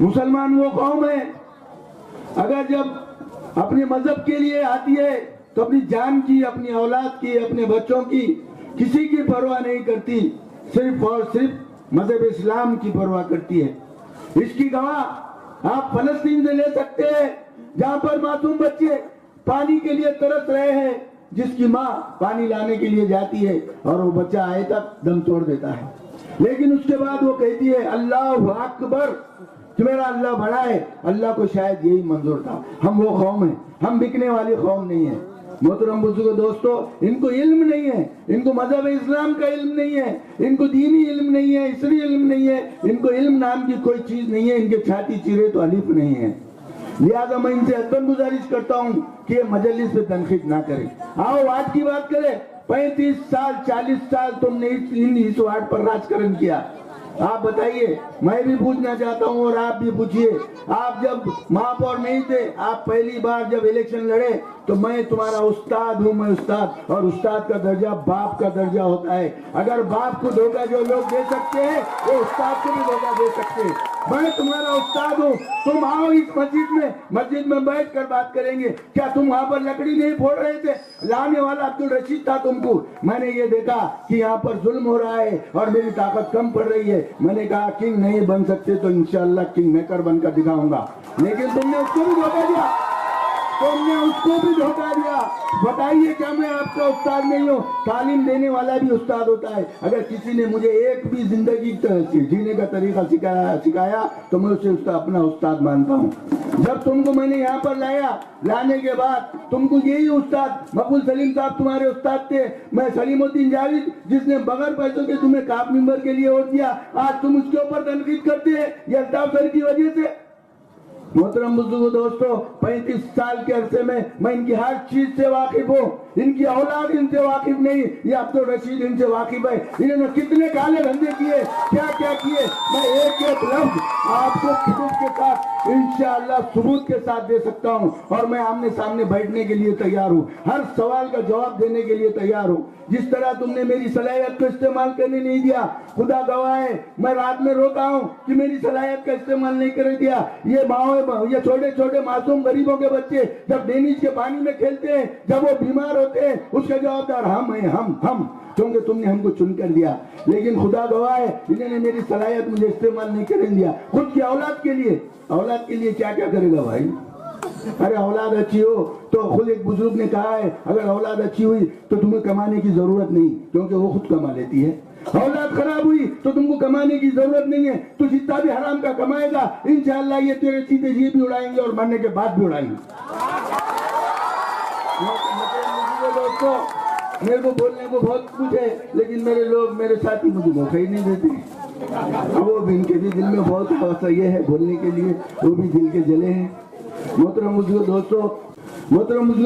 मुसलमान वो कौम है अगर जब अपने मजहब के लिए आती है तो अपनी जान की, अपनी औलाद की, अपने बच्चों की किसी की परवाह नहीं करती, सिर्फ और सिर्फ मजहब इस्लाम की परवाह करती है। इसकी गवाह आप फलस्तीन से ले सकते हैं, जहां पर मासूम बच्चे पानी के लिए तरस रहे हैं, जिसकी माँ पानी लाने के लिए जाती है और वो बच्चा आए तक दम तोड़ देता है, लेकिन उसके बाद वो कहती है अल्लाह अकबर, तुम्हारा अल्लाह बड़ा है। अल्लाह को शायद यही मंजूर था। हम वो कौम है, हम बिकने वाली कौम नहीं है। मोहतरम बुजुर्गों, दोस्तों, इनको इल्म नहीं है, इनको मजहब इस्लाम का इल्म नहीं है, इनको दीनी इल्म नहीं है, इसरी इल्म नहीं है, इनको इल्म नाम की कोई चीज नहीं है, इनके छाती चिरे तो अलिफ नहीं है। लिहाजा मैं इनसे अदबन गुजारिश करता हूँ कि ये मजलिस पे तनकीद ना करें। आओ वार्ड की बात करें। 35 साल 40 साल तुमने इस वार्ड पर राजकरण किया। आप बताइए, मैं भी पूछना चाहता हूँ और आप भी पूछिए। आप जब महापौर नहीं थे, आप पहली बार जब इलेक्शन लड़े तो मैं तुम्हारा उस्ताद हूँ, मैं उस्ताद, और उस्ताद का दर्जा बाप का दर्जा होता है। अगर बाप को धोखा जो लोग दे सकते हैं वो उस्ताद को भी धोखा दे सकते हैं। मैं तुम्हारा उस्ताद हूँ। तुम आओ इस मस्जिद में बैठ कर बात करेंगे। क्या तुम वहाँ पर लकड़ी नहीं फोड़ रहे थे? लाने वाला अब्दुल रशीद था तुमको। मैंने ये देखा कि यहाँ पर जुल्म हो रहा है और मेरी ताकत कम पड़ रही है। मैंने कहा किंग नहीं बन सकते तो इंशाअल्लाह किंग मेकर बनकर दिखाऊंगा, लेकिन तुमने उसको भी धोखा दिया, तुमने उसको भी धोखा दिया। बताइए क्या मैं आपका उस्ताद नहीं हूँ? तालीम देने वाला भी उस्ताद होता है। अगर किसी ने मुझे एक भी जिंदगी जीने का तरीका सिखाया तो मैं उसे उसका अपना उस्ताद मानता हूँ। जब तुमको मैंने यहाँ पर लाया, लाने के बाद तुमको यही उस्ताद मकबूल सलीम साहब तुम्हारे उस्ताद थे, मैं सलीमुद्दीन जावेद जिसने बगैर पैसों के तुम्हें काफ मेंबर के लिए वोट दिया, आज तुम उसके ऊपर तनकीद करते हैं ये अल्ताफ सर की वजह से। मोहतरम बुजुर्गों, दोस्तों, 35 साल के अरसे में मैं इनकी हर चीज से वाकिफ हूँ। इनकी औलाद इनसे वाकिफ नहीं, ये अब्दुल रशीद इनसे वाकिफ है। इन्होंने कितने काले धंधे किए, क्या क्या किए, मैं एक एक लफ्ज आपको सबूत के साथ इंशाअल्लाह सबूत के साथ दे सकता हूँ। और मैं आमने सामने बैठने के लिए तैयार हूँ, हर सवाल का जवाब देने के लिए तैयार हूँ। जिस तरह तुमने मेरी सलाहियत को इस्तेमाल करने नहीं दिया, खुदा गवाह है, मैं रात में रोता हूँ कि मेरी सलाहियत का इस्तेमाल नहीं कर दिया। ये छोटे छोटे मासूम गरीबों के बच्चे जब डेनिज के पानी में खेलते हैं, जब वो बीमार होते हैं, उसका जवाबदार हम हैं, हम, क्योंकि तुमने हमको चुन कर दिया। लेकिन खुदा गवाह है, इन्होंने मेरी सलाहियत मुझे इस्तेमाल नहीं करने दिया। खुद की औलाद के लिए क्या क्या करेगा भाई? अरे औलाद अच्छी हो तो खुद एक बुजुर्ग ने कहा है, अगर औलाद अच्छी हुई तो तुम्हें कमाने की जरूरत नहीं, क्योंकि वो खुद कमा लेती है। औलाद खराब हुई तो तुमको कमाने की जरूरत नहीं है, तो जितना भी हराम का कमाएगा इंशाअल्लाह ये तेरे सीधे ये भी उड़ाएंगे और मरने के बाद भी उड़ाएंगे। दोस्तों, मेरे को बोलने को बहुत कुछ है, लेकिन मेरे साथी मुझे मौका ही नहीं देते। वो भी इनके भी दिल में बहुत हौसला ये है बोलने के लिए, वो भी दिल के जले हैं। मोहतरम बुजुर्गों,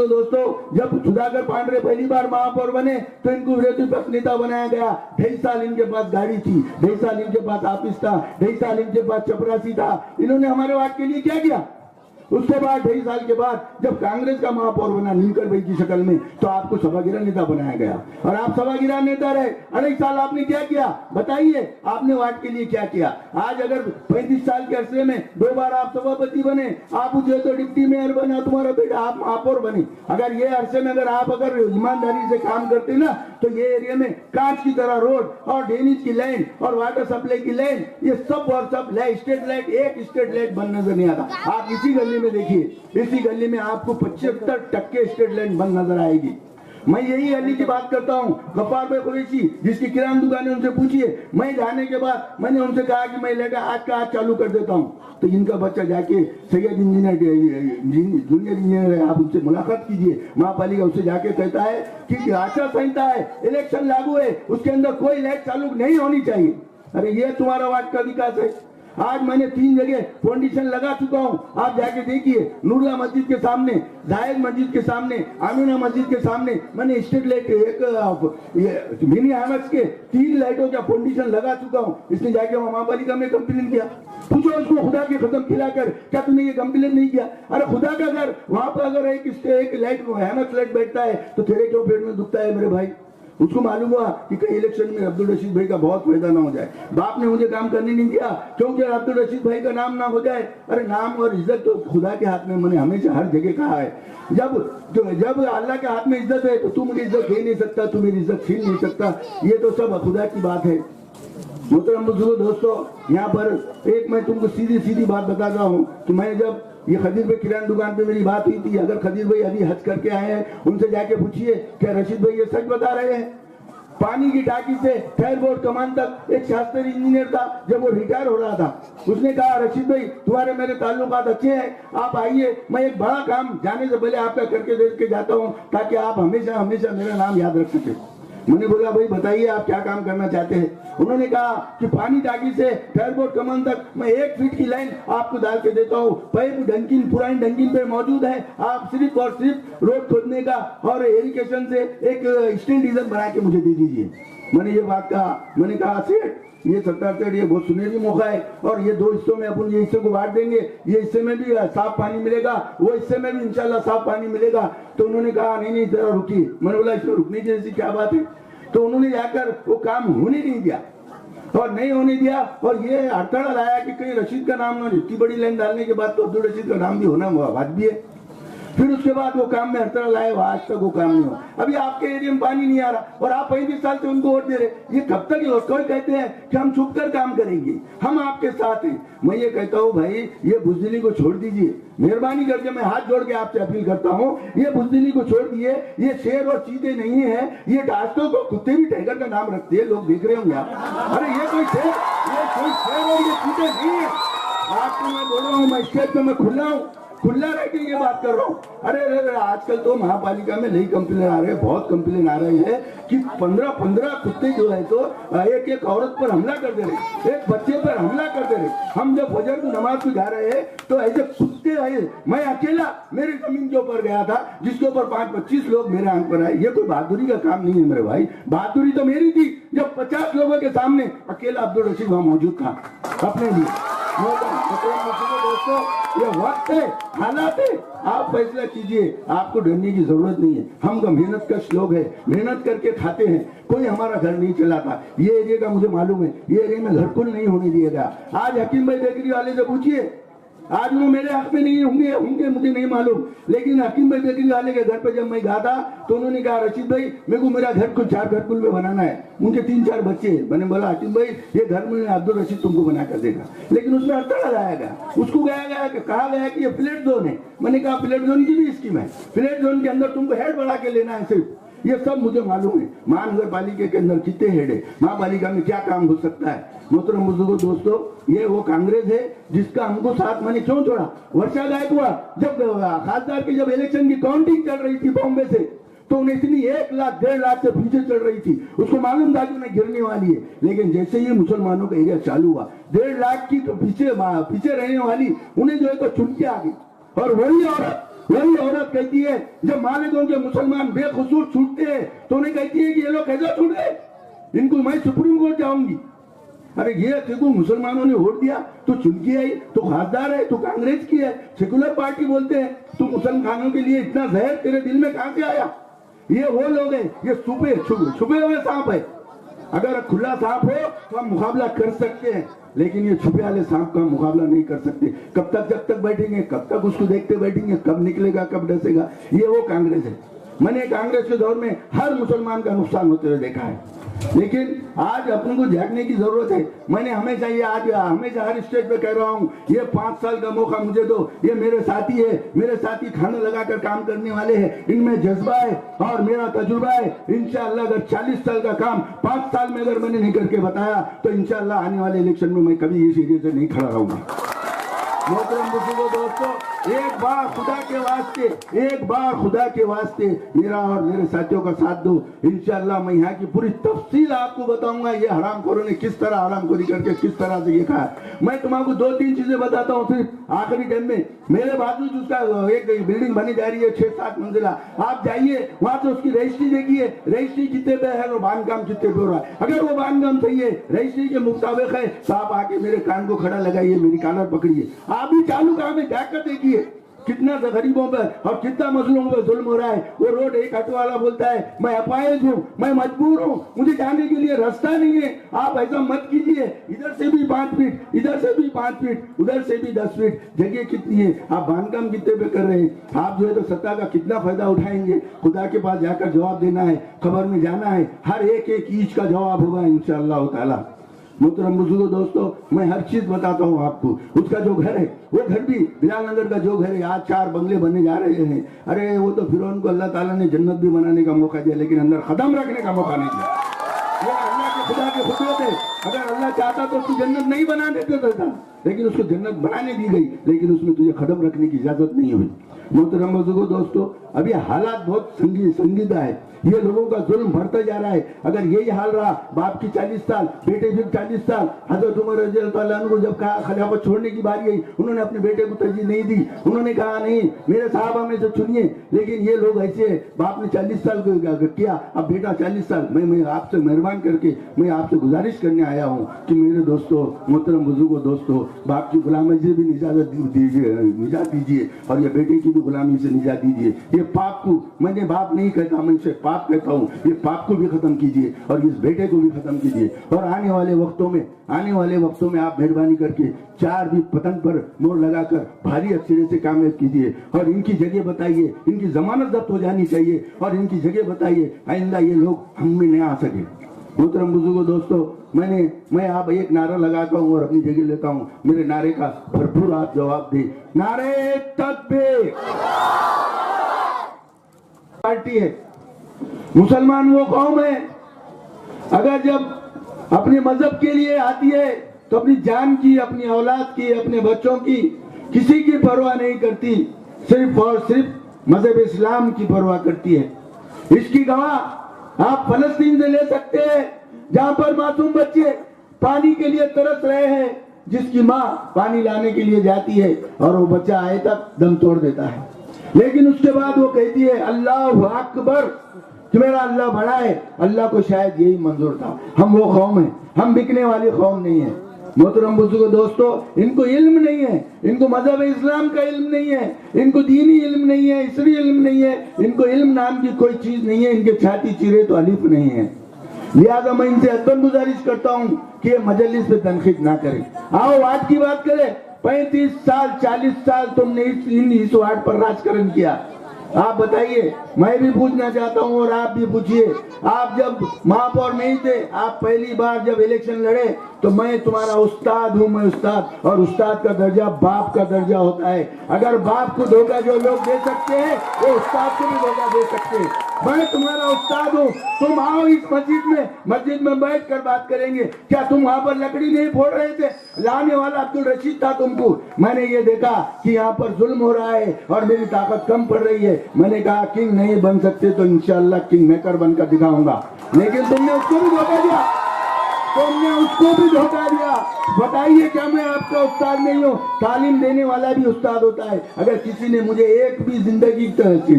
दोस्तों, जब सुधाकर पांडे पहली बार महापौर बने तो इनको विरोधी पक्ष नेता बनाया गया। 2.5 साल इनके पास गाड़ी थी, 2.5 साल इनके पास ऑफिस था, 2.5 साल इनके पास चपरासी था। इन्होंने हमारे वार्ड के लिए क्या किया? उसके बाद 2.5 साल के बाद जब कांग्रेस का महापौर बना नीलकर भाई की शक्ल में, तो आपको सभागिरा नेता बनाया गया और आप सभागिरा नेता रहे। 2.5 साल आपने क्या किया? बताइए, आपने वार्ड के लिए क्या किया? आज अगर 35 साल के अरसे में 2 बार आप सभापति बने, आप जो तो डिप्टी मेयर बना, तुम्हारा बेटा आप महापौर बने। अगर ये अरसे में अगर ईमानदारी से काम करते ना, तो ये एरिया में कांच की तरह रोड और ड्रेनेज की लाइन और वाटर सप्लाई की लाइन, ये सब और सब स्ट्रीट लाइट, एक स्ट्रीट लाइट बंद नजर नहीं आता। आप इसी गली में देखिए, इसी गली में आपको 75% स्ट्रीट लाइट बंद नजर आएगी। मैं यही गली की बात करता हूँ। गफ्फार भाई कुरैशी जिसकी किराना दुकान है, उनसे पूछिए। मैं जाने के बाद मैंने उनसे कहा कि मैं लेकर आज का आज चालू कर देता हूँ, तो इनका बच्चा जाके सैयद इंजीनियर जूनियर इंजीनियर है, आप उनसे मुलाकात कीजिए। महापालिका उससे जाके कहता है कि आचार संहिता है, इलेक्शन लागू है, उसके अंदर कोई लाइट चालू नहीं होनी चाहिए। अरे ये तुम्हारा वार्ड का विकास है? आज मैंने 3 जगह फाउंडेशन लगा चुका हूँ, आप जाके देखिए। नूरला मस्जिद के सामने, जायद मस्जिद के सामने, आमीना मस्जिद के सामने मैंने स्ट्रीट लाइट एक मिनी हैमक्स के 3 लाइटों का फाउंडेशन लगा चुका हूँ। इसने जाके महापालिका में कंप्लेन किया। पूछो उसको, खुदा के खत्म खिलाकर क्या तूने ये कंप्लेन नहीं किया? अरे खुदा का घर, वहां पर अगर एक लाइट हैमक्स लाइट बैठता है तो तेरे क्यों पेट में दुखता है मेरे भाई? उसको मालूम हुआ कि कहीं इलेक्शन में अब्दुल रशीद भाई का बहुत फायदा ना हो जाए। बाप ने मुझे काम करने नहीं दिया क्योंकि अब्दुल रशीद भाई का नाम ना हो जाए। अरे नाम और इज्जत तो खुदा के हाथ में, मैंने हमेशा हर जगह कहा है। जब अल्लाह के हाथ में इज्जत है तो तू मुझे इज्जत दे नहीं सकता, तू मेरी इज्जत छीन नहीं सकता। ये तो सब खुदा की बात है। मोहतरम बुजुर्ग दोस्तों, यहाँ पर एक मैं तुमको सीधी सीधी बात बताता हूँ कि मैं जब ये खदीर भाई किराना दुकान पे मेरी बात हुई थी, अगर खदीर भाई अभी हज करके आए हैं उनसे जाके पूछिए क्या रशीद भाई ये सच बता रहे हैं। पानी की टाकी से खैरबोर्ड कमान तक एक शास्त्री इंजीनियर था, जब वो रिटायर हो रहा था उसने कहा रशीद भाई तुम्हारे मेरे ताल्लुकात अच्छे हैं, आप आइए, मैं एक बड़ा काम जाने से पहले आपका करके दे के जाता हूँ ताकि आप हमेशा हमेशा मेरा नाम याद रख सके। मैंने बोला भाई बताइए आप क्या काम करना चाहते हैं। उन्होंने कहा कि पानी टाकी से खैरबोर्ड कमान तक मैं 1 फीट की लाइन आपको डाल के देता हूँ, पाइप डंकिन पुरानी डंकिन पे मौजूद है, आप सिर्फ और सिर्फ रोड खोदने का और इरिगेशन से एक स्टील डीजल बना के मुझे दे दीजिए। मैंने ये बात कहा, मैंने कहा सेठ ये सरदार सेठ ये बहुत सुनहरी मौका है और ये 2 हिस्सों में अपन ये हिस्से को बांट देंगे, ये हिस्से में भी साफ पानी मिलेगा, वो हिस्से में भी इंशाल्लाह साफ पानी मिलेगा। तो उन्होंने कहा नहीं जरा रुकिए। मैंने बोला इसमें रुकने की जैसी क्या बात है। तो उन्होंने जाकर वो काम होने नहीं दिया और नहीं होने दिया और ये हड़ताल लाया कि कहीं रशीद का नाम ना, इतनी बड़ी लाइन डालने के बाद तो अब्दुल रशीद का नाम भी होना वाजिब है। फिर उसके बाद वो काम में हड़ताल लाए, आज तक वो काम नहीं हुआ। अभी आपके एरिया में पानी नहीं आ रहा और आप 35 साल से उनको वोट दे रहे, ये कब तक? कोई कहते हैं कि हम छुप कर काम करेंगे, हम आपके साथ हैं। मैं ये कहता हूँ भाई ये बुजदिली को छोड़ दीजिए, मेहरबानी करके मैं हाथ जोड़ के आपसे अपील करता हूँ, ये बुजदिली को छोड़ दिए। ये शेर और चीते नहीं है, ये डांसों को कुत्ते भी टाइगर का नाम रखते हैं, लोग देख रहे होंगे आप। अरे ये कोई शेर और ये चीते नहीं है। आपको मैं बोल रहा हूँ, मैं स्टेज पे मैं खुला रह के ये बात कर रहा हूँ। अरे आजकल तो महापालिका में नई कंप्लेन आ रहे हैं, बहुत कंप्लेन आ रही है कि 15 कुत्ते जो है तो एक औरत पर हमला कर दे रहे, एक बच्चे पर हमला कर दे रहे। हम जब फजर की नमाज में जा रहे हैं तो ऐसे कुत्ते आए, मैं अकेला मेरी जमीन के ऊपर गया था जिसके ऊपर 5-25 लोग मेरे आंख पर आए। ये कोई बहादुरी का काम नहीं है मेरे भाई। बहादुरी तो मेरी थी जब 50 लोगों के सामने अकेला अब्दुल रशीद वहां मौजूद था अपने लिए। दोस्तों ये वक्त है, हालात है, आप फैसला कीजिए, आपको डरने की जरूरत नहीं है। हम तो मेहनत कश लोग हैं, मेहनत करके खाते हैं, कोई हमारा घर नहीं चलाता। ये एरिया का मुझे मालूम है, ये एरिया में घरकुल नहीं होने दिया गया। आज हकीम भाई बेकरी वाले से पूछिए, आज वो मेरे हक में नहीं होंगे मुझे नहीं मालूम, लेकिन हकीम भाई बेकरी वाले के घर पे जब मैं गया था तो उन्होंने कहा रशीद भाई मेरे को मेरा घर को 4 घरकुल में बनाना है, उनके 3-4 बच्चे हैं। मैंने बोला हकीम भाई ये घर में अब्दुल रशीद तुमको बना कर देगा, लेकिन उसमें हड़ताल लाया गया। उसको कहा गया कि ये फ्लैट जोन है। मैंने कहा फ्लैट जोन की भी स्कीम है, फ्लैट जोन के अंदर तुमको हेड बढ़ा के लेना है सिर्फ। ये सब मुझे मालूम है, महानगर पालिका के अंदर कितने हेड है, महापालिका में क्या काम हो सकता है। मोहतरम बुजुर्गों दोस्तों, ये वो कांग्रेस है जिसका हमको साथ मैंने क्यों छोड़ा। वर्षा गायकवाड़ जब खासदार की जब इलेक्शन की काउंटिंग चल रही थी बॉम्बे से, तो उन्हें इतनी 1 लाख 1.5 लाख से पीछे चल रही थी, उसको मालूम था कि उन्हें गिरने वाली है। लेकिन जैसे ही मुसलमानों का एरिया चालू हुआ, 1.5 लाख की तो पीछे रहने वाली उन्हें जो है तो चुनके आ गई। और वही औरत कहती है जब मालिकों के मुसलमान बेकसूर छूटते हैं तो उन्हें कहती है कि ये लोग कैसे छूट गए, इनको मैं सुप्रीम कोर्ट जाऊंगी। अरे ये देखो मुसलमानों ने वोट दिया तो चुनकी आई, तो खासदार है, तो कांग्रेस की है, सेकुलर पार्टी बोलते हैं, तो मुसलमानों के लिए इतना जहर तेरे दिल में कहां से आया। ये वो लोग हैं, ये छुपे हुए सांप है। अगर खुला सांप हो तो हम मुकाबला कर सकते हैं, लेकिन ये छुपे वाले सांप का मुकाबला नहीं कर सकते। कब तक जब तक बैठेंगे, कब तक उसको देखते बैठेंगे, कब निकलेगा कब डसेगा। ये वो कांग्रेस है। मैंने कांग्रेस के दौर में हर मुसलमान का नुकसान होते हुए देखा है, लेकिन आज अपने को जागने की जरूरत है। मैंने हमेशा हर स्टेज पे कह रहा हूँ, ये 5 साल का मौका मुझे दो। ये मेरे साथी है, मेरे साथी खाना लगाकर काम करने वाले हैं, इनमें जज्बा है और मेरा तजुर्बा है। इंशाअल्लाह अगर 40 साल का काम 5 साल में अगर मैंने नहीं करके बताया तो इंशाअल्लाह आने वाले इलेक्शन में मैं कभी इस एरिया से नहीं खड़ा रहूंगा। मोहतरम बुजुर्गों दोस्तों, एक बार खुदा के वास्ते मेरा और मेरे साथियों का साथ दो। इंशाअल्लाह मैं यहाँ की पूरी तफसील आपको बताऊंगा, ये हरामखोरों ने किस तरह हरामखोरी करके किस तरह से ये खाया। मैं तुम्हारा 2-3 चीजें बताता हूँ सिर्फ आखिरी टाइम में। मेरे बाजू उसका एक बिल्डिंग बनी जा रही है 6-7 मंजिला, आप जाइए वहां से उसकी रजिस्ट्री देखिए, रजिस्ट्री कितने पे है और बांधकाम कितने पे हो रहा है। अगर वो बांधकाम सही है, रजिस्ट्री के मुताबिक है, तो आप आके मेरे कान को खड़ा लगाइए, मेरी कानर पकड़िए, आप भी चालू काम है, जाकर देखिए। कितना गरीबों पर और कितना मजलूमों पर जुल्म हो रहा है। वो रोड एक ऑटो वाला बोलता है मैं अपाहिज हूँ, मैं मजबूर हूँ, मुझे जाने के लिए रास्ता नहीं है। आप ऐसा मत कीजिए, इधर से भी 5 फीट, इधर से भी 5 फीट, उधर से भी 10 फीट, जगह कितनी है, आप बांधकाम कितने पे कर रहे हैं। आप जो है तो सत्ता का कितना फायदा उठाएंगे। खुदा के पास जाकर जवाब देना है, खबर में जाना है, हर एक ईच का जवाब होगा इंशाअल्लाह ताला। मोहतरम बुजुर्गों, दोस्तों, मैं हर चीज बताता हूँ आपको। उसका जो घर है, वो घर भी बिलाल नगर का जो घर है, आज 4 बंगले बनने जा रहे हैं। अरे वो तो फिरौन को अल्लाह ताला ने जन्नत भी बनाने का मौका दिया, लेकिन अंदर कदम रखने का मौका नहीं दिया। ये अल्लाह के खुदा के खुदरत है। अगर अल्लाह चाहता तो उसको जन्नत नहीं बना देता था, लेकिन उसको जन्नत बनाने दी गई, लेकिन उसमें तुझे कदम रखने की इजाजत नहीं हुई। मोहतरम बुजुर्गों, दोस्तों, अभी हालात बहुत संजीदा है। ये लोगों का जुल्म बढ़ता जा रहा है। अगर यही हाल रहा, बाप की 40 साल, बेटे फिर 40 साल, हजरत उमर रज़ी अल्लाह अन्हु को जब कहा खिलाफत छोड़ने की बारी आई, उन्होंने अपने बेटे को तरजीह नहीं दी। उन्होंने कहा नहीं, मेरे साहबा में से चुनिए। लेकिन ये लोग ऐसे, बाप ने 40 साल को किया, अब बेटा 40 साल। मैं आपसे मेहरबान करके मैं आपसे गुजारिश करने आया हूँ कि मेरे दोस्तों, मोहतरम बुजुर्गों, दोस्तों, बाप की गुलामी से भी निजात दीजिए और ये बेटे की भी गुलामी से निजात दीजिए। ये पाप को, मैंने बाप नहीं कहता, मैं इसे पाप कहता हूँ, ये पाप को भी खत्म कीजिए और इस बेटे को भी खत्म कीजिए। और आने वाले वक्तों में आप मेहरबानी करके 4 भी पतंग पर मोड़ लगाकर भारी अक्षरे से कामयाब कीजिए और इनकी जगह बताइए। इनकी जमानत जब्त हो जानी चाहिए और इनकी जगह बताइए, आइंदा ये लोग हम में नहीं आ सके। मोहतरम बुजुर्गों, दोस्तों, मैं आप एक नारा लगाता हूँ और अपनी जगह लेता हूँ। मेरे नारे का भरपूर आप जवाब दें। नारे तकबीर। पार्टी है, मुसलमान वो कौम है, अगर जब अपने मजहब के लिए आती है तो अपनी जान की, अपनी औलाद की, अपने बच्चों की, किसी की परवाह नहीं करती, सिर्फ और सिर्फ मजहब इस्लाम की परवाह करती है। इसकी गवाह आप फलस्तीन से ले सकते हैं, जहां पर मासूम बच्चे पानी के लिए तरस रहे हैं, जिसकी माँ पानी लाने के लिए जाती है और वो बच्चा आए तक दम तोड़ देता है, लेकिन उसके बाद वो कहती है अल्लाह अकबर, कि मेरा अल्लाह बड़ा है। अल्लाह को शायद यही मंजूर था। हम वो कौम है, हम बिकने वाली कौम नहीं है। मोहतरम बुजुर्गों, दोस्तों, इनको इल्म नहीं है, इनको मजहब इस्लाम का इल्म नहीं है, इनको दीनी इल्म नहीं है, इसरी इल्म नहीं है, इनको इल्म नाम की कोई चीज नहीं है। इनके छाती चिरे तो अलिफ नहीं है। लिहाजा मैं इनसे अदन गुजारिश करता हूँ कि ये मजलिस पे तनकीद ना करें। आओ वार्ड की बात करें। 35 साल 40 साल तुमने इस वार्ड पर राजकरण किया। आप बताइए, मैं भी पूछना चाहता हूँ और आप भी पूछिए। आप जब महापौर नहीं थे, आप पहली बार जब इलेक्शन लड़े, तो मैं तुम्हारा उस्ताद हूँ, मैं उस्ताद, और उस्ताद का दर्जा बाप का दर्जा होता है। अगर बाप को धोखा जो लोग दे सकते हैं, वो उस्ताद को भी धोखा दे सकते हैं। मैं तुम्हारा उस्ताद हूँ। तुम आओ इस मस्जिद में बैठ कर बात करेंगे। क्या तुम वहाँ पर लकड़ी नहीं फोड़ रहे थे? लाने वाला अब्दुल रशीद था तुमको। मैंने ये देखा कि यहाँ पर जुल्म हो रहा है और मेरी ताकत कम पड़ रही है। मैंने कहा किंग नहीं बन सकते तो इंशाल्लाह किंग मेकर बनकर दिखाऊंगा, लेकिन तुमने उसको भी धोखा दिया, बताइए क्या मैं आपका उस्ताद नहीं हूँ? तालीम देने वाला भी उस्ताद होता है। अगर किसी ने मुझे एक भी जिंदगी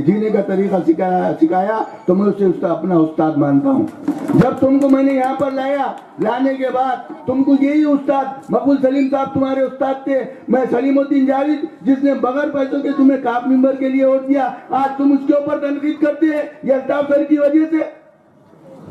जीने का तरीका सिखाया तो मैं उसे अपना उस्ताद मानता हूँ। जब तुमको मैंने यहाँ पर लाने के बाद तुमको यही उस्ताद मकबूल सलीम साहब तुम्हारे उस्ताद थे, मैं सलीमुद्दीन जावेद जिसने बगैर पैसों के तुम्हें काफ मेंबर के लिए वोट दिया, आज तुम उसके ऊपर तनकीद करते हैं ये अल्ताफ सर की वजह से।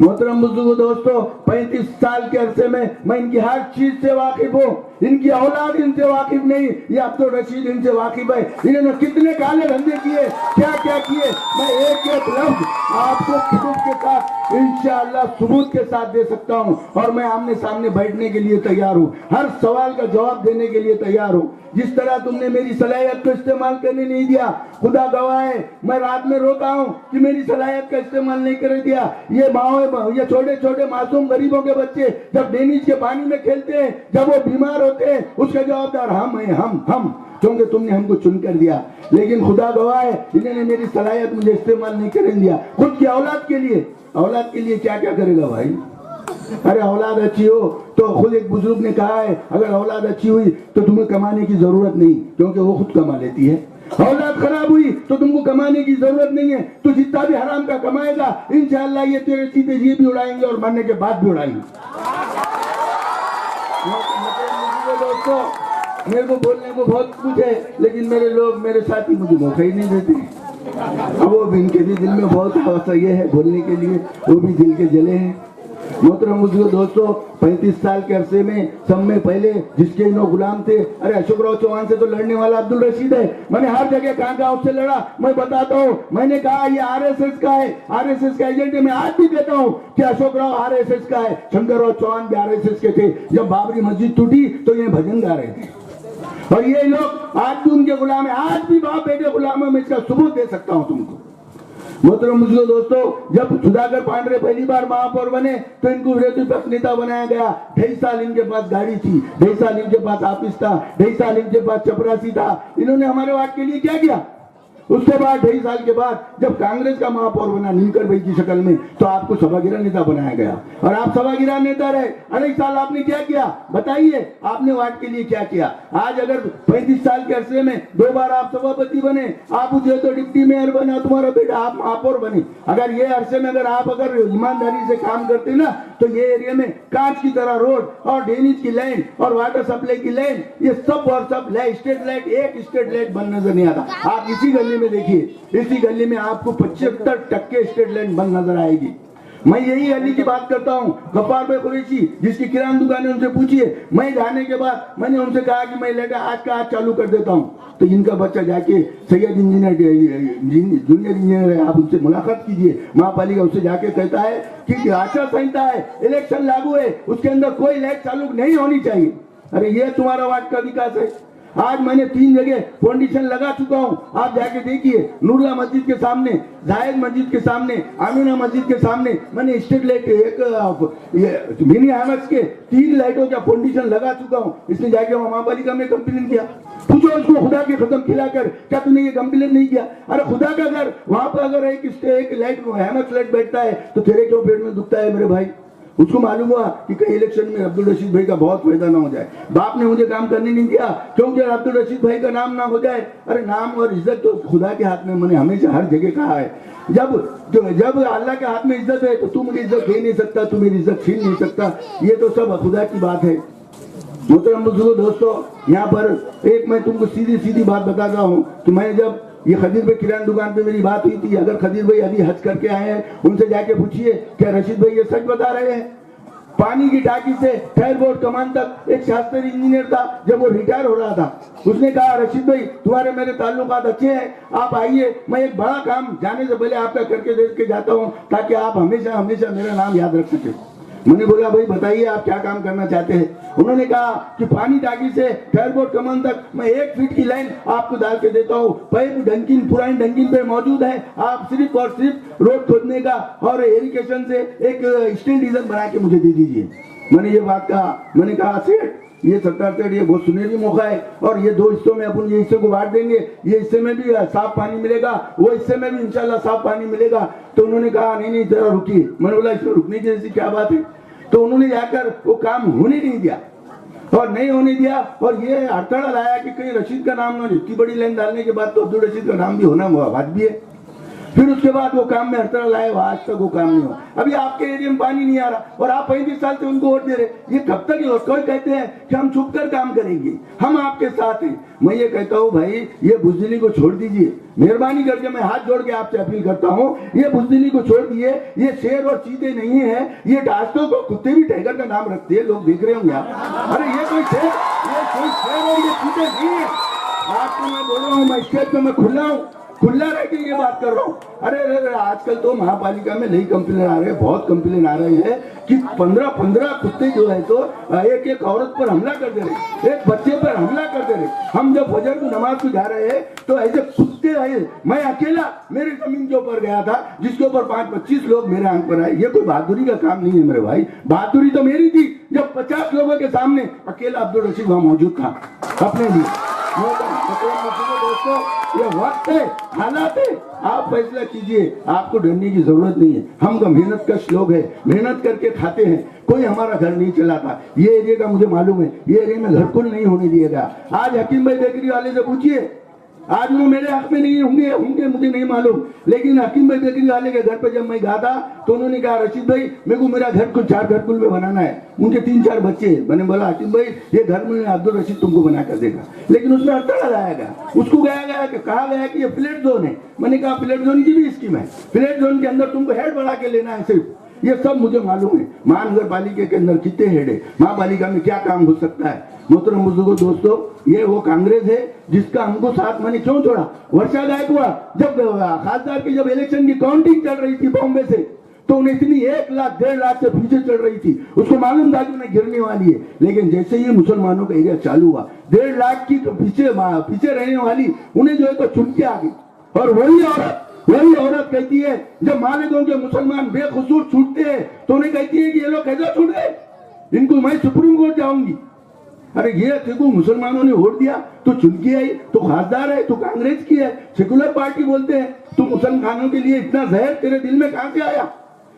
मोहतरम बुजुर्गों, दोस्तों, 35 साल के अरसे में मैं इनकी हर चीज से वाकिफ हूँ। इनकी औलाद इनसे वाकिफ नहीं, ये अब्दुल रशीद इनसे वाकिफ है। इन्होंने कितने काले धंधे किए, क्या क्या किए, मैं एक लफ्ज आपको सबूत के साथ इंशाअल्लाह सबूत के साथ दे सकता हूँ। और मैं आमने सामने बैठने के लिए तैयार हूँ, हर सवाल का जवाब देने के लिए तैयार हूँ। जिस तरह तुमने मेरी सलाहियत को इस्तेमाल करने नहीं दिया, खुदा गवाह है, मैं रात में रोता हूँ कि मेरी सलाहियत का इस्तेमाल नहीं कर दिया। ये छोटे छोटे मासूम गरीबों के बच्चे जब डेनिज के पानी में खेलते हैं, जब वो बीमार होते हैं, उसका जवाबदार हम हैं, हम, क्योंकि तुमने हमको चुन कर दिया। लेकिन खुदा गवाह है, इन्होंने मेरी सलाहियत मुझे इस्तेमाल नहीं करने दिया। खुद की औलाद के लिए क्या क्या करेगा भाई? अरे औलाद अच्छी हो तो, खुद एक बुजुर्ग ने कहा है, अगर औलाद अच्छी हुई तो तुम्हें कमाने की जरूरत नहीं, क्योंकि वो खुद कमा लेती है। औलाद खराब हुई तो तुमको कमाने की जरूरत नहीं है, तो जितना भी हराम का कमाएगा इंशाअल्लाह ये तेरे सीधे ये भी उड़ाएंगे और मरने के बाद भी उड़ाएंगे। दोस्तों, मेरे को बोलने को बहुत कुछ है, लेकिन मेरे लोग, मेरे साथी मुझे मौका ही नहीं देते। अब वो भी, इनके भी दिल में बहुत हौसला ये है बोलने के लिए, वो भी दिल के जले हैं। मोहतरम मुझको दोस्तों, 35 साल के अरसे में सब में पहले जिसके इन्हों गुलाम थे, अरे अशोकराव चौहान से तो लड़ने वाला अब्दुल रशीद है। मैंने हर जगह कहाँ कहाँ उससे लड़ा, मैं बताता हूँ। मैंने कहा ये आरएसएस का है, आरएसएस का एजेंट है। मैं आज भी कहता हूँ कि अशोकराव आरएसएस का है, शंकरराव चौहान भी आरएसएस के थे। जब बाबरी मस्जिद टूटी तो ये भजन गा रहे थे, और ये लोग आज भी उनके गुलाम है। आज भी बाप बेटे गुलाम है, मैं इसका सबूत दे सकता हूँ तुमको। मोहतरम मुझको दोस्तों, जब सुधाकर पांडे पहली बार महापौर बने तो इनको विरोधी पक्ष नेता बनाया गया। 2.5 साल इनके पास गाड़ी थी, 2.5 साल इनके पास ऑफिस था, 2.5 साल इनके पास चपरासी था। इन्होंने हमारे वार्ड के लिए क्या किया? उसके बाद 2.5 साल के बाद जब कांग्रेस का महापौर बना नीलकर भाई की शक्ल में, तो आपको सभागिरा नेता बनाया गया, और आप सभागिरा नेता रहे 2.5 साल। आपने क्या किया बताइए? आपने वार्ड के लिए क्या किया? आज अगर 35 साल के अरसे में 2 बार आप सभापति बने, आप उसे तो डिप्टी मेयर बना, तुम्हारा बेटा आप महापौर बने। अगर ये अरसे में अगर ईमानदारी से काम करते ना, तो ये एरिया में कांच की तरह रोड और ड्रेनेज की लाइन और वाटर सप्लाई की लाइन, ये सब और सब स्ट्रीट लाइट, एक स्ट्रीट लाइट बंद नजर नहीं आता। आप इसी गली में देखिए, इसी गली में आपको 75% स्ट्रीट लाइन बंद नजर आएगी। मैं यही गली की बात करता हूँ। गफ्फार भाई कुरैशी जिसकी किराना दुकान है, उनसे पूछिए। मैं जाने के बाद मैंने उनसे कहा कि मैं लेकर आज का आज चालू कर देता हूँ, तो इनका बच्चा जाके सैयद इंजीनियर जूनियर इंजीनियर है, आप उनसे मुलाकात कीजिए। महापालिका उससे जाके कहता है कि आचार संहिता है, इलेक्शन लागू है, उसके अंदर कोई लाइट चालू नहीं होनी चाहिए। अरे ये तुम्हारा वार्ड का विकास है? आज मैंने 3 जगह फाउंडेशन लगा चुका हूं, आप जाके देखिए। नूरला मस्जिद के सामने, जायद मस्जिद के सामने, आमीना मस्जिद के सामने मैंने स्ट्रीट लाइट एक मिनी हैमक्स के 3 लाइटों का फाउंडेशन लगा चुका हूं। इसने जाके महापालिका में कंप्लेन किया। पूछो उसको, खुदा के खत्म खिलाकर क्या तूने ये कंप्लेन नहीं किया? अरे खुदा का घर, वहां पर अगर एक लाइट हैमक्स लाइट बैठता है तो तेरे क्यों पेट में दुखता है मेरे भाई? उसको मालूम हुआ कि कहीं इलेक्शन में अब्दुल रशीद भाई का बहुत फायदा ना हो जाए। बाप ने मुझे काम करने नहीं दिया क्योंकि अब्दुल रशीद भाई का नाम ना हो जाए। अरे नाम और इज्जत तो खुदा के हाथ में, मैंने हमेशा हर जगह कहा है। जब अल्लाह के हाथ में इज्जत है तो तू मुझे इज्जत दे नहीं सकता, तू मेरी इज्जत छीन नहीं सकता। ये तो सब खुदा की बात है। मोहतरम दोस्तों, यहाँ पर एक मैं तुमको सीधी सीधी बात बताता हूँ कि मैं जब ये खदीर भाई किराना दुकान पे मेरी बात हुई थी, अगर खदीर भाई अभी हज करके आए हैं, उनसे जाके पूछिए क्या रशीद भाई ये सच बता रहे हैं? पानी की टाकी से खैर बोर्ड कमान तक एक शास्त्री इंजीनियर था, जब वो रिटायर हो रहा था, उसने कहा रशीद भाई तुम्हारे मेरे ताल्लुकात अच्छे हैं, आप आइए, मैं एक बड़ा काम जाने से पहले आपका करके दे के जाता हूँ ताकि आप हमेशा हमेशा मेरा नाम याद रख सके। मैंने बोला भाई बताइए आप क्या काम करना चाहते हैं? उन्होंने कहा कि पानी टाकी से फेयरबोर्ड कमान तक मैं 1 फीट की लाइन आपको डाल के देता हूँ। पाइप डंकिन पुरानी डंकिन पे मौजूद है, आप सिर्फ और सिर्फ रोड खोदने का और इरिगेशन से एक स्टील डीजल बना के मुझे दे दीजिए। मैंने ये बात कहा, मैंने कहा सेठ ये सरकार से ये बहुत सुनहरी मौका है, और ये 2 हिस्सों में अपन ये हिस्से को बांट देंगे, ये हिस्से में भी साफ पानी मिलेगा, वो हिस्से में भी इंशाल्लाह साफ पानी मिलेगा। तो उन्होंने कहा नहीं नहीं जरा रुकिए। मैंने बोला इसमें रुकने की जैसी क्या बात है? तो उन्होंने जाकर वो काम होने नहीं दिया, और नहीं होने दिया, और ये हड़ताल लाया कि कहीं रशीद का नाम ना, इतनी बड़ी लाइन डालने के बाद तो अब्दुल रशीद का नाम भी होना वाजिब है। फिर उसके बाद वो काम में हड़ताल लाए, आज तक वो काम नहीं हुआ। अभी आपके एरिया में पानी नहीं आ रहा और आप 35 साल से उनको वोट दे रहे, ये कब तक? कोई कहते हैं कि हम छुप कर काम करेंगे, हम आपके साथ हैं। मैं ये कहता हूँ भाई ये बुजदिली को छोड़ दीजिए, मेहरबानी करके मैं हाथ जोड़ के आपसे अपील करता हूँ, ये बुजदिली को छोड़ दिए। ये शेर और चीते नहीं है, ये डांसों को कुत्ते भी टाइगर का नाम रखते हैं, लोग देख रहे होंगे आप। अरे ये कोई शेर और ये चीते नहीं है। आपको मैं बोल रहा हूँ, मैं स्टेज पे मैं खुला रह के ये बात कर रहा हूँ। अरे आजकल तो महापालिका में नई कंप्लेन आ रहे हैं, बहुत कंप्लेन आ रहे हैं कि 15 कुत्ते जो है तो एक औरत पर हमला कर दे रहे, एक बच्चे पर हमला कर दे रहे। हम जब फजर की नमाज को जा रहे हैं तो ऐसे कुत्ते आए, मैं अकेला मेरी जमीन के ऊपर गया था जिसके ऊपर 5-25 लोग मेरे आंख पर आए। ये कोई बहादुरी का काम नहीं है मेरे भाई। बहादुरी तो मेरी थी जब 50 लोगों के सामने अकेला अब्दुल रशीद वहां मौजूद था अपने लिए। दोस्तों ये वक्त है, हालात है, आप फैसला कीजिए, आपको डरने की जरूरत नहीं है। हम तो मेहनत कश लोग हैं, मेहनत करके खाते हैं, कोई हमारा घर नहीं चलाता। ये एरिया का मुझे मालूम है, ये एरिया में घर को नहीं होने दिया गया। आज हकीम भाई बेकरी वाले से पूछिए, आज वो मेरे हक में नहीं होंगे होंगे मुझे नहीं मालूम, लेकिन हकीम भाई बेकरी वाले के घर पे जब मैं गया था तो उन्होंने कहा रशीद भाई मेरे को मेरा घर को 4 घरकुल में बनाना है, उनके 3-4 बच्चे हैं। मैंने बोला हकीम भाई ये घर में अब्दुल रशीद तुमको बना कर देगा, लेकिन उसमें अड़ता लगाया गया, उसको कहा गया कि ये फ्लैट जोन है। मैंने कहा फ्लैट जोन की भी स्कीम है, फ्लैट जोन के अंदर तुमको हेड बढ़ा के लेना है सिर्फ, ये सब मुझे मालूम है। महानगर पालिका के अंदर कितने हेड है, महापालिका में क्या काम हो सकता है। मोहतरम बुजुर्गों दोस्तों, ये वो कांग्रेस है जिसका हमको साथ मैंने क्यों छोड़ा। वर्षा गायकवाड़ जब खासदार की जब इलेक्शन की काउंटिंग चल रही थी बॉम्बे से, तो उन्हें इतनी 1 लाख 1.5 लाख से पीछे चल रही थी, उसको मालूम था कि उन्हें गिरने वाली है, लेकिन जैसे ही मुसलमानों का एरिया चालू हुआ 1.5 लाख की तो पीछे रहने वाली उन्हें जो है तो चुन के आ गई। और वही औरत कहती है जब मालिकों के मुसलमान बेकसूर छूटते हैं तो उन्हें कहती है कि ये लोग कैसे छूट गए, इनको मैं सुप्रीम कोर्ट जाऊंगी। अरे ये देखो मुसलमानों ने वोट दिया तो चुन के आई, तो खासदार है, तो कांग्रेस की है, सेकुलर पार्टी बोलते हैं, तो मुसलमानों के लिए इतना जहर तेरे दिल में कहां से आया।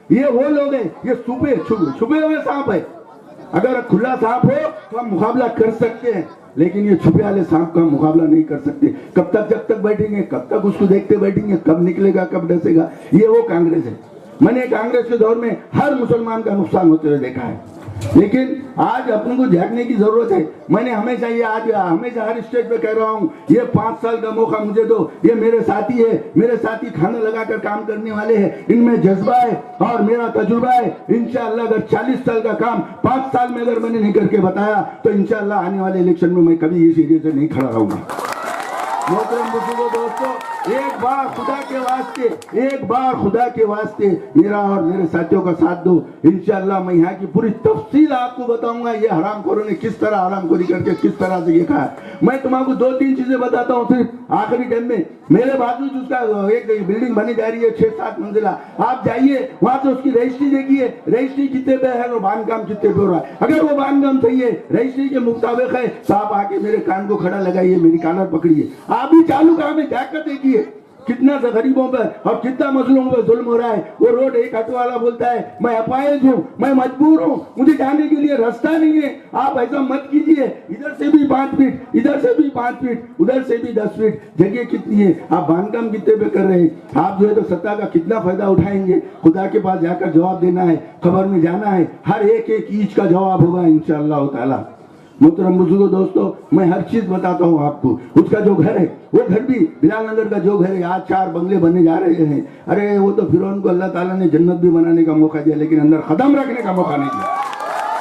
ये वो लोग हैं, ये छुपे हुए सांप है। अगर खुला सांप हो तो हम मुकाबला कर सकते हैं, लेकिन ये छुपे वाले सांप का मुकाबला नहीं कर सकते। कब तक जब तक बैठेंगे, कब तक उसको देखते बैठेंगे, कब निकलेगा कब डसेगा। ये वो कांग्रेस है। मैंने कांग्रेस के दौर में हर मुसलमान का नुकसान होते हुए देखा है, लेकिन आज अपने को जागने की जरूरत है। मैंने हमेशा हर स्टेज पे कह रहा हूँ, ये 5 साल का मौका मुझे दो। ये मेरे साथी है, मेरे साथी खाना लगाकर काम करने वाले हैं, इनमें जज्बा है और मेरा तजुर्बा है। इंशाअल्लाह अगर 40 साल का काम 5 साल में अगर मैंने नहीं करके बताया तो इंशाअल्लाह आने वाले इलेक्शन में मैं कभी इस एरिया से नहीं खड़ा रहूंगा। मोहतरम बुजुर्गों दोस्तों, एक बार खुदा के वास्ते मेरा और मेरे साथियों का साथ दो। इंशाअल्लाह मैं यहाँ की पूरी तफसील आपको बताऊंगा, ये हरामखोरों ने किस तरह हरामखोरी करके किस तरह से ये खाया। मैं तुम्हारा 2-3 चीजें बताता हूँ सिर्फ आखिरी टाइम में। मेरे बाजू उसका एक बिल्डिंग बनी जा रही है 6-7 मंजिला, आप जाइए वहां से उसकी रजिस्ट्री देखिए, रजिस्ट्री कितने पे है और बांधकाम कितने पे हो रहा है। अगर वो बांधकाम सही है, रजिस्ट्री के मुताबिक है, तो आप आके मेरे कान को खड़ा लगाइए, मेरी कानर पकड़िए, आप भी चालू काम में जाकर देखिए कितना सा गरीबों पर और कितना मजलूमों पर जुल्म हो रहा है। वो रोड एक ऑटो वाला बोलता है मैं अपाहिज हूँ, मैं मजबूर हूँ, मुझे जाने के लिए रास्ता नहीं है। आप ऐसा मत कीजिए, इधर से भी 5 फीट, इधर से भी 5 फीट, उधर से भी 10 फीट, जगह कितनी है, आप बांधकाम कितने पे कर रहे हैं। आप जो है तो सत्ता का कितना फायदा उठाएंगे, खुदा के पास जाकर जवाब देना है, खबर में जाना है, हर एक ईंच का जवाब होगा इंशाअल्लाह ताला। मोहतरम बुजुर्गों दोस्तों, मैं हर चीज बताता हूँ आपको। उसका जो घर है, वो घर भी बिलाल नगर का जो घर है, आज 4 बंगले बनने जा रहे हैं। अरे वो तो फिरौन को अल्लाह ताला ने जन्नत भी बनाने का मौका दिया, लेकिन अंदर खदम रखने का मौका नहीं दिया।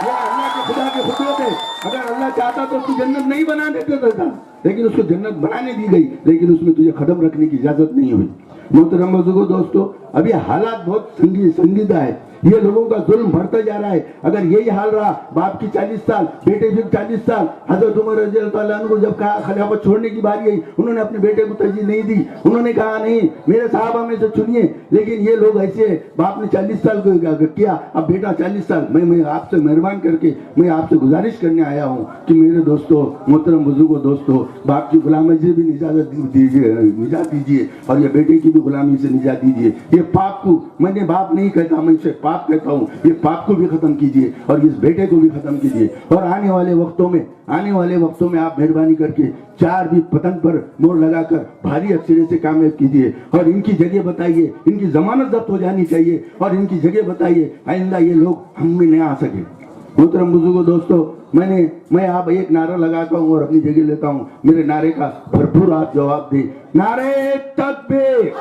ये अल्लाह के खुदा के खुदरत है। अगर अल्लाह चाहता तो उसकी जन्नत नहीं बना देता था, लेकिन उसको जन्नत बनाने दी गई, लेकिन उसमें तुझे खदम रखने की इजाजत नहीं हुई। मोहतरम बुजुर्गों दोस्तों, अभी हालात बहुत संजीदा है, ये लोगों का जुल्म बढ़ता जा रहा है। अगर यही हाल रहा, बाप की 40 साल, बेटे की 40 साल, हजरत उमर रज़ी अल्लाह ताला अन्हु को जब कहा खिलाफत छोड़ने की बारी आई, उन्होंने अपने बेटे को तरजीह नहीं दी। उन्होंने कहा नहीं, मेरे साहबा में से चुनिए। लेकिन ये लोग ऐसे, बाप ने 40 साल को किया, अब बेटा 40 साल। मैं आपसे मेहरबान करके मैं आपसे गुजारिश करने आया हूँ कि मेरे दोस्तों, मोहतरम बुजुर्गों दोस्तों, बाप की गुलामी से भी निजात दीजिए और ये बेटे की भी गुलामी से निजात दीजिए। ये पाप को, मैंने बाप नहीं कहता, मैं इसे पाप कहता हूँ, ये पाप को भी खत्म कीजिए और इस बेटे को भी खत्म कीजिए। और आने वाले वक्तों में आप मेहरबानी करके 4 भी पतंग पर मोड़ लगाकर भारी अक्षरे से कामयाब कीजिए और इनकी जगह बताइए, इनकी जमानत जब्त हो जानी चाहिए और इनकी जगह बताइए, आइंदा ये लोग हम में नहीं आ सके। मोहतरम बुजुर्गों दोस्तों, मैं आप एक नारा लगाता हूँ और अपनी जगह लेता हूँ। मेरे नारे का भरपूर आप जवाब दें। नारे तकबीर।